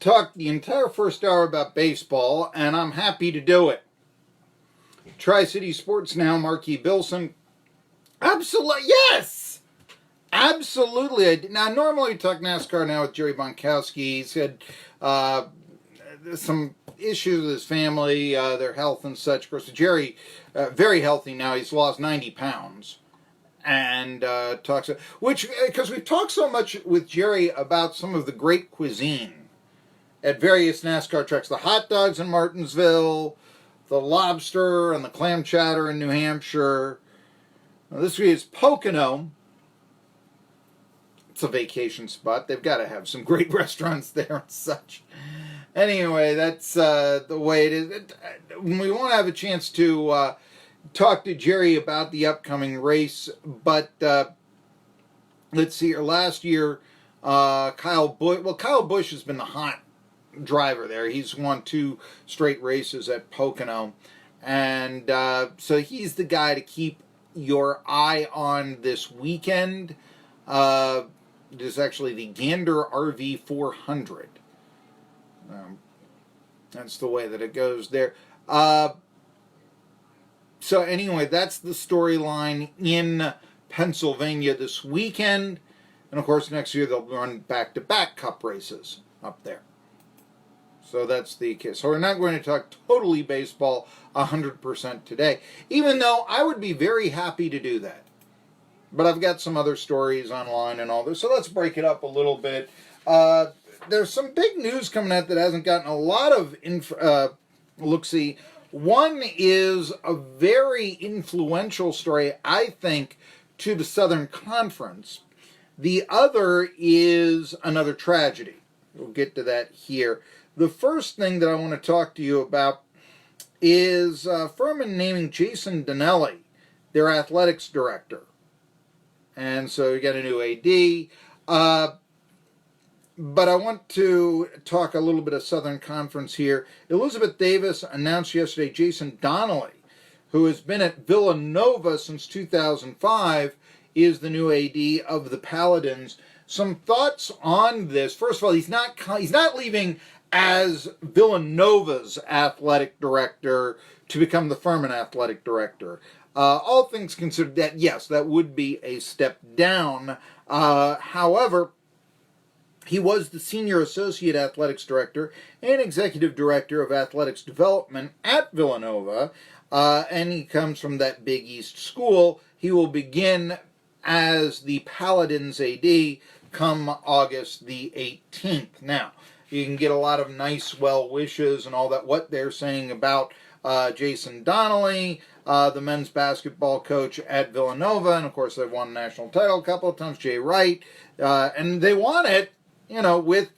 talk the entire first hour about baseball, and I'm happy to do it. Tri-City Sports Now, Marky Billson. Absolutely, yes! Absolutely. Now, normally we talk NASCAR now with Jerry Bonkowski. He's had some issues with his family, their health and such. Of course, Jerry, very healthy now. He's lost 90 pounds. And talks, which, because we've talked so much with Jerry about some of the great cuisine at various NASCAR tracks. The hot dogs in Martinsville, the lobster and the clam chowder in New Hampshire. Now, this week is Pocono. It's a vacation spot. They've got to have some great restaurants there and such. Anyway, that's the way it is. We won't have a chance to talk to Jerry about the upcoming race, but let's see here. Last year, Kyle Busch has been the hot driver there. He's won 2 straight races at Pocono, and so he's the guy to keep your eye on this weekend. It is actually the Gander RV 400. That's the way that it goes there. So anyway, that's the storyline in Pennsylvania this weekend. And of course, next year they'll run back-to-back Cup races up there. So that's the case. So we're not going to talk totally baseball 100% today, even though I would be very happy to do that. But I've got some other stories online and all this. So let's break it up a little bit. There's some big news coming out that hasn't gotten a lot of look-see. One is a very influential story, I think, to the Southern Conference. The other is another tragedy. We'll get to that here. The first thing that I want to talk to you about is Furman naming Jason Donnelly their athletics director. And so you got a new AD. But I want to talk a little bit of Southern Conference here. Elizabeth Davis announced yesterday Jason Donnelly, who has been at Villanova since 2005, is the new AD of the Paladins. Some thoughts on this. First of all, he's not leaving as Villanova's athletic director to become the Furman athletic director. All things considered, that yes, that would be a step down. However, he was the Senior Associate Athletics Director and Executive Director of Athletics Development at Villanova, and he comes from that Big East school. He will begin as the Paladins AD come August the 18th. Now, you can get a lot of nice well wishes and all that, what they're saying about Jason Donnelly, the men's basketball coach at Villanova, and of course they've won a national title a couple of times, Jay Wright, and they won it, with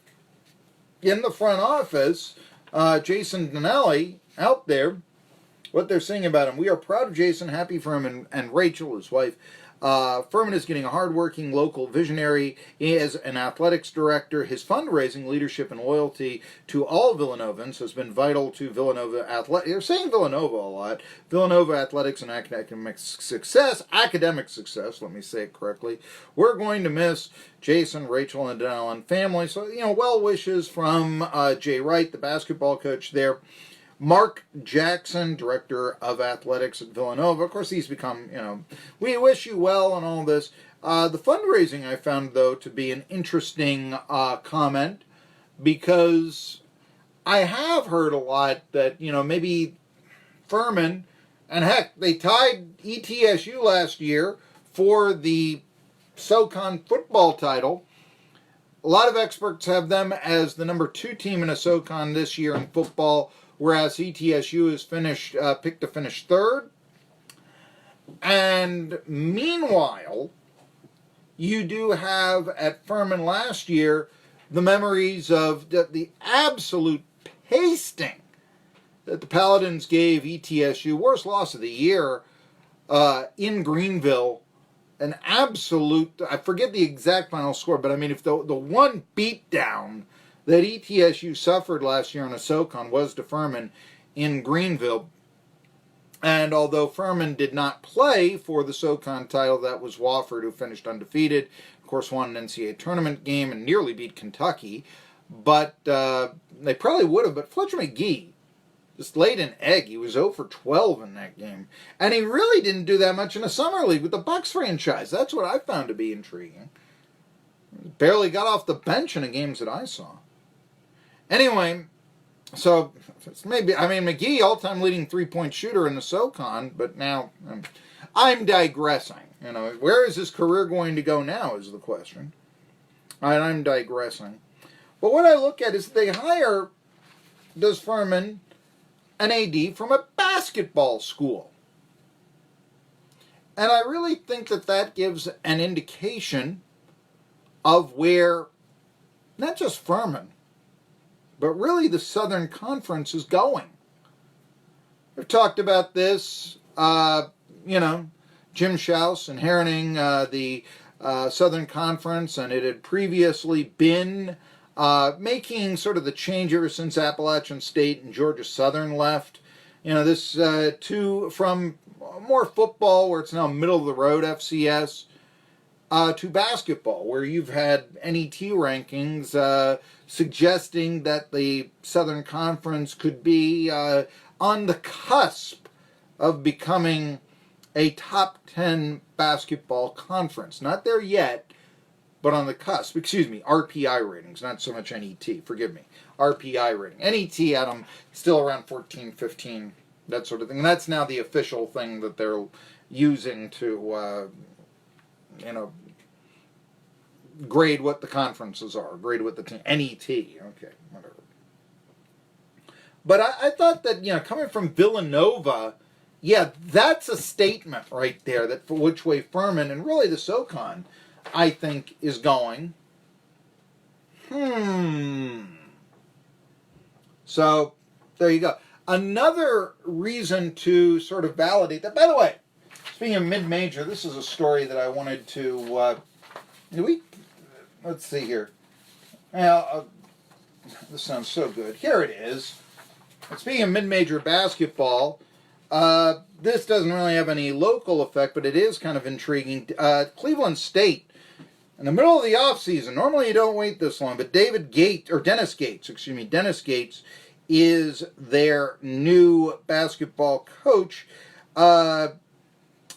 in the front office, Jason Donnelly out there, what they're saying about him. We are proud of Jason, happy for him and Rachel, his wife. Furman is getting a hardworking local visionary. He is an athletics director. His fundraising, leadership, and loyalty to all Villanovans has been vital to Villanova athletics. They're saying Villanova a lot. Villanova athletics and academic success, let me say it correctly. We're going to miss Jason, Rachel, and Donnelly and family. So, well wishes from Jay Wright, the basketball coach there. Mark Jackson, Director of Athletics at Villanova. Of course, he's become, we wish you well and all this. The fundraising I found, though, to be an interesting comment, because I have heard a lot that, maybe Furman, and heck, they tied ETSU last year for the SoCon football title. A lot of experts have them as the number 2 team in a SoCon this year in football, whereas ETSU is picked to finish 3rd. And meanwhile, you do have at Furman last year the memories of the absolute pasting that the Paladins gave ETSU, worst loss of the year, in Greenville. An absolute, I forget the exact final score, but I mean, if the one beatdown that ETSU suffered last year on a SoCon was to Furman in Greenville. And although Furman did not play for the SoCon title, that was Wofford, who finished undefeated. Of course, won an NCAA tournament game and nearly beat Kentucky. but they probably would have. But Fletcher McGee just laid an egg. He was 0 for 12 in that game. And he really didn't do that much in the summer league with the Bucks franchise. That's what I found to be intriguing. Barely got off the bench in the games that I saw. Anyway, so it's maybe, McGee, all-time leading three-point shooter in the SoCon, but now I'm digressing. Where is his career going to go now is the question. And I'm digressing. But what I look at is does Furman an AD from a basketball school? And I really think that gives an indication of where not just Furman, but really the Southern Conference is going. We've talked about this, Jim Schaus inheriting the Southern Conference, and it had previously been making sort of the change ever since Appalachian State and Georgia Southern left. This from more football, where it's now middle of the road FCS, to basketball, where you've had NET rankings suggesting that the Southern Conference could be on the cusp of becoming a top 10 basketball conference. Not there yet, but on the cusp. Excuse me, RPI ratings, not so much NET. Forgive me. RPI rating. NET had them still around 14, 15, that sort of thing. And that's now the official thing that they're using to, grade what the conferences are, grade what the team, NET, okay, whatever. But I thought that, coming from Villanova, yeah, that's a statement right there, that for which way Furman, and really the SoCon, I think, is going. So, there you go. Another reason to sort of validate that, by the way, speaking of mid-major, this is a story that I wanted to, let's see here. Now, this sounds so good. Here it is. Speaking of mid-major basketball, this doesn't really have any local effect, but it is kind of intriguing. Cleveland State, in the middle of the offseason, normally you don't wait this long, but Dennis Gates is their new basketball coach.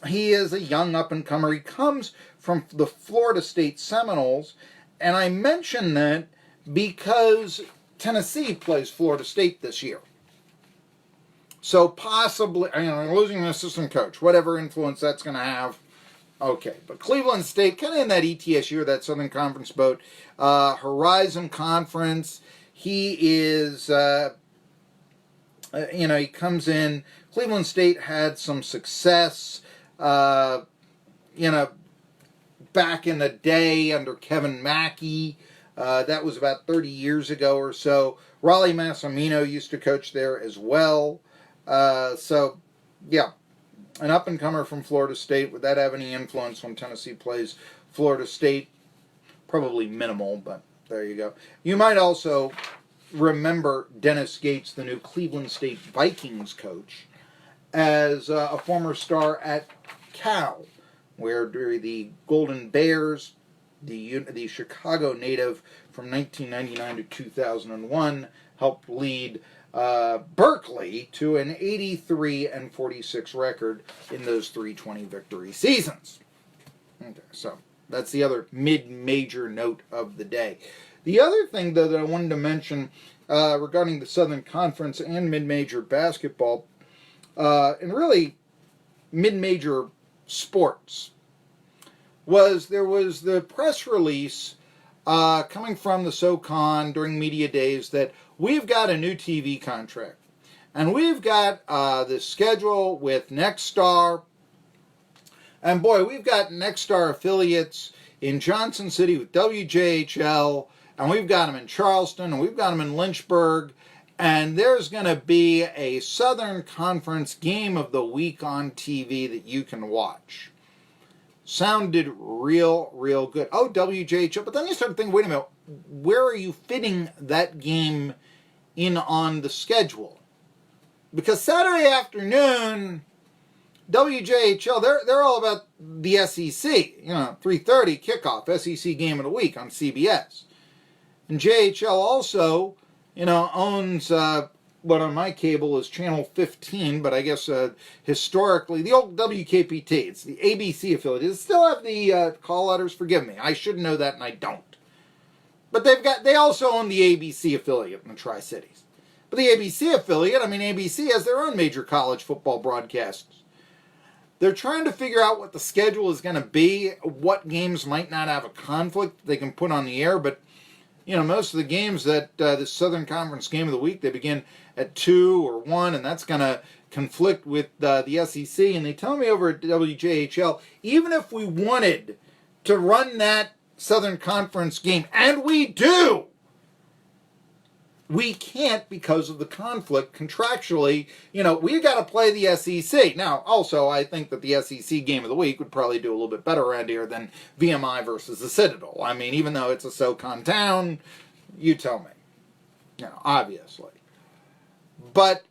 He is a young up-and-comer. He comes from the Florida State Seminoles, and I mention that because Tennessee plays Florida State this year. So possibly, losing an assistant coach, whatever influence that's going to have, okay. But Cleveland State, kind of in that ETSU, that Southern Conference boat, Horizon Conference, he is, he comes in. Cleveland State had some success, back in the day under Kevin Mackey. That was about 30 years ago or so. Raleigh Massimino used to coach there as well. So, yeah, an up-and-comer from Florida State. Would that have any influence when Tennessee plays Florida State? Probably minimal, but there you go. You might also remember Dennis Gates, the new Cleveland State Vikings coach, as a former star at Cal, where the Golden Bears, the Chicago native from 1999 to 2001, helped lead Berkeley to an 83-46 record in those 320 victory seasons. Okay, so that's the other mid-major note of the day. The other thing, though, that I wanted to mention regarding the Southern Conference and mid-major basketball, and really mid-major sports, there was the press release coming from the SoCon during media days that we've got a new TV contract. And we've got this schedule with Nexstar. And boy, we've got Nexstar affiliates in Johnson City with WJHL. And we've got them in Charleston. And we've got them in Lynchburg. And there's going to be a Southern Conference game of the week on TV that you can watch. Sounded real good. Oh, WJHL. But then you start thinking, wait a minute, where are you fitting that game in on the schedule? Because Saturday afternoon, WJHL, they're all about the SEC. 3:30 kickoff, SEC game of the week on CBS. And JHL also, owns what on my cable is channel 15, but I guess historically, the old WKPT, it's the ABC affiliate. Does it still have the call letters? Forgive me, I should know that and I don't. But they also own the ABC affiliate in the Tri-Cities. But the ABC affiliate, ABC has their own major college football broadcasts. They're trying to figure out what the schedule is going to be, what games might not have a conflict they can put on the air, but most of the games that the Southern Conference Game of the Week, they begin at 2 or 1, and that's going to conflict with the SEC. And they tell me over at WJHL, even if we wanted to run that Southern Conference game, and we do, we can't because of the conflict contractually. We got to play the SEC. Now, also, I think that the SEC Game of the Week would probably do a little bit better around here than VMI versus the Citadel. Even though it's a SoCon town, you tell me. Obviously. But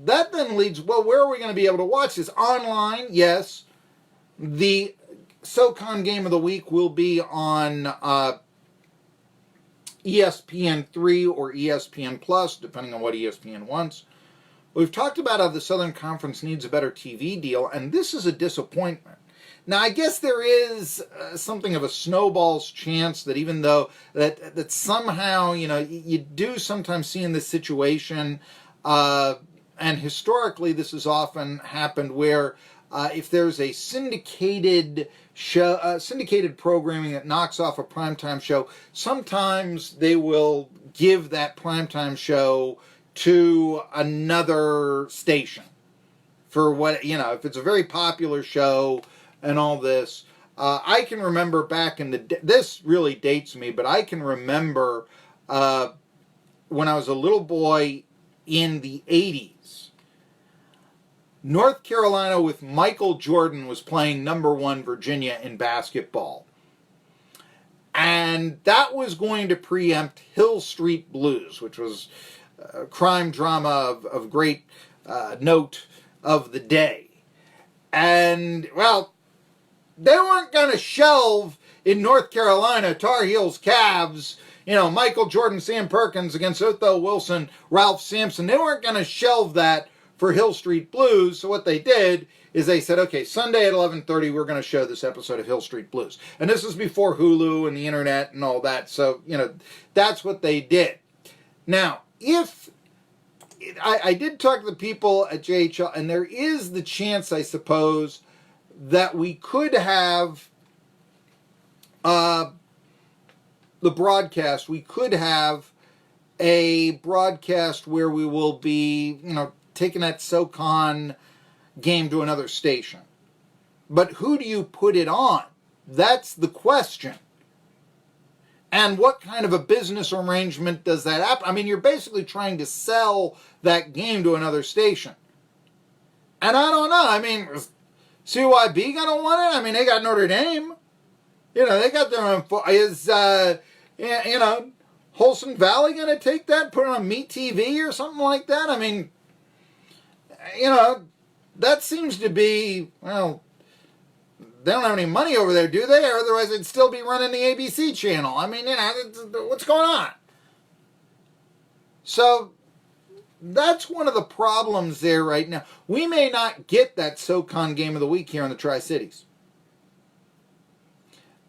that then leads, well, where are we going to be able to watch this? Online, yes. The SoCon Game of the Week will be on ESPN3 or ESPN Plus, depending on what ESPN wants. We've talked about how the Southern Conference needs a better TV deal, and this is a disappointment. Now, I guess there is something of a snowball's chance that even though that somehow, you do sometimes see in this situation, and historically this has often happened where if there's a syndicated programming that knocks off a primetime show, sometimes they will give that primetime show to another station for what, if it's a very popular show and all this. I can remember back in this really dates me, but I can remember when I was a little boy in the 80s, North Carolina with Michael Jordan was playing #1 Virginia in basketball. And that was going to preempt Hill Street Blues, which was a crime drama of great note of the day. And, well, they weren't going to shelve in North Carolina Tar Heels Cavs, Michael Jordan, Sam Perkins against Otho Wilson, Ralph Sampson. They weren't going to shelve that for Hill Street Blues. So what they did is they said, okay, Sunday at 11:30, we're going to show this episode of Hill Street Blues. And this is before Hulu and the internet and all that. So, that's what they did. Now, if I did talk to the people at JHL, and there is the chance, I suppose, that we could have the broadcast. We could have a broadcast where we will be, taking that SoCon game to another station. But who do you put it on? That's the question. And what kind of a business arrangement does that happen? You're basically trying to sell that game to another station. And I don't know. Is CYB going to want it? They got Notre Dame. They got their own... Is, Holson Valley going to take that, put it on Meat TV or something like that? That seems to be, well, they don't have any money over there, do they? Or otherwise they'd still be running the ABC channel. What's going on? So that's one of the problems there right now. We may not get that SoCon Game of the Week here in the Tri-Cities.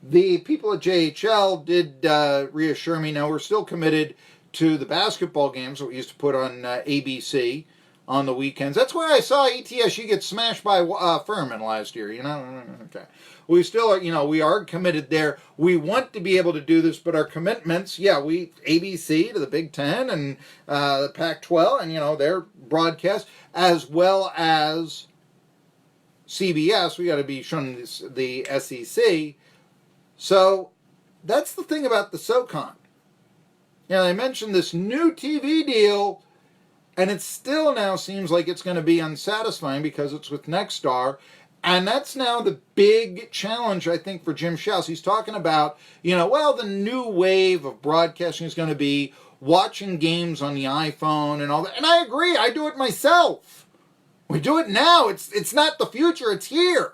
The people at JHL did reassure me, now we're still committed to the basketball games that we used to put on ABC on the weekends. That's where I saw ETSU get smashed by Furman last year, Okay. We still are, we are committed there. We want to be able to do this, but our commitments, ABC to the Big Ten and the Pac-12 and, their broadcast, as well as CBS, we got to be showing the SEC. So that's the thing about the SoCon. They mentioned this new TV deal, and it still now seems like it's going to be unsatisfying because it's with Nexstar. And that's now the big challenge, I think, for Jim Schaus. He's talking about, the new wave of broadcasting is going to be watching games on the iPhone and all that. And I agree. I do it myself. We do it now. It's not the future. It's here.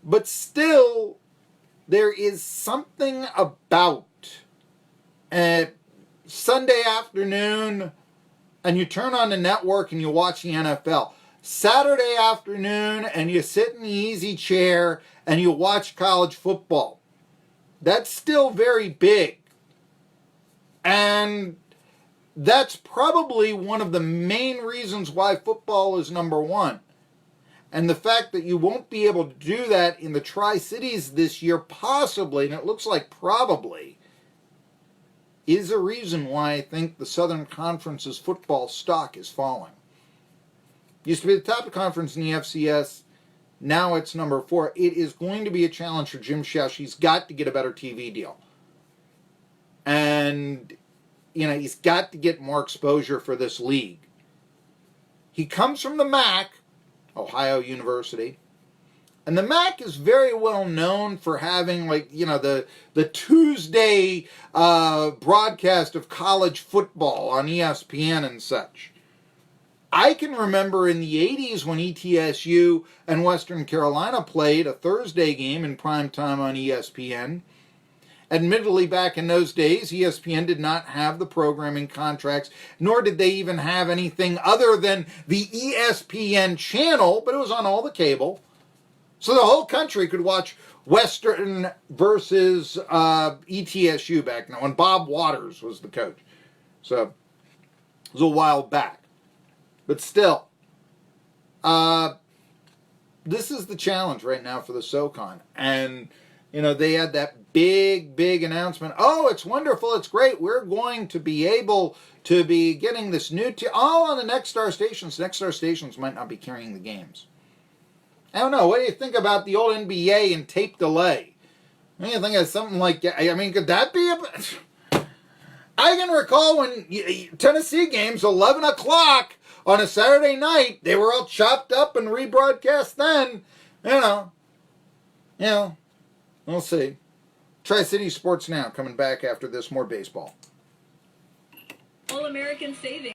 But still, there is something about Sunday afternoon and you turn on the network and you watch the NFL. Saturday afternoon and you sit in the easy chair and you watch college football. That's still very big. And that's probably one of the main reasons why football is number one. And the fact that you won't be able to do that in the Tri-Cities this year, possibly, and it looks like probably, is a reason why I think the Southern Conference's football stock is falling. Used to be the top of the conference in the FCS. Now it's number 4. It is going to be a challenge for Jim Schesch. He's got to get a better TV deal. And, he's got to get more exposure for this league. He comes from the MAC, Ohio University. And the MAC is very well known for having, the Tuesday broadcast of college football on ESPN and such. I can remember in the 80s when ETSU and Western Carolina played a Thursday game in prime time on ESPN. Admittedly, back in those days, ESPN did not have the programming contracts, nor did they even have anything other than the ESPN channel, but it was on all the cable. So the whole country could watch Western versus ETSU back now, when Bob Waters was the coach. So it was a while back. But still, this is the challenge right now for the SoCon. And, they had that big announcement. Oh, it's wonderful. It's great. We're going to be able to be getting this new all on the Nexstar stations. Nexstar stations might not be carrying the games. I don't know. What do you think about the old NBA and tape delay? What do you think of something like that? I mean, could that be I can recall when Tennessee games, 11 o'clock on a Saturday night, they were all chopped up and rebroadcast then. We'll see. Tri-City Sports Now coming back after this, more baseball. All-American Savings.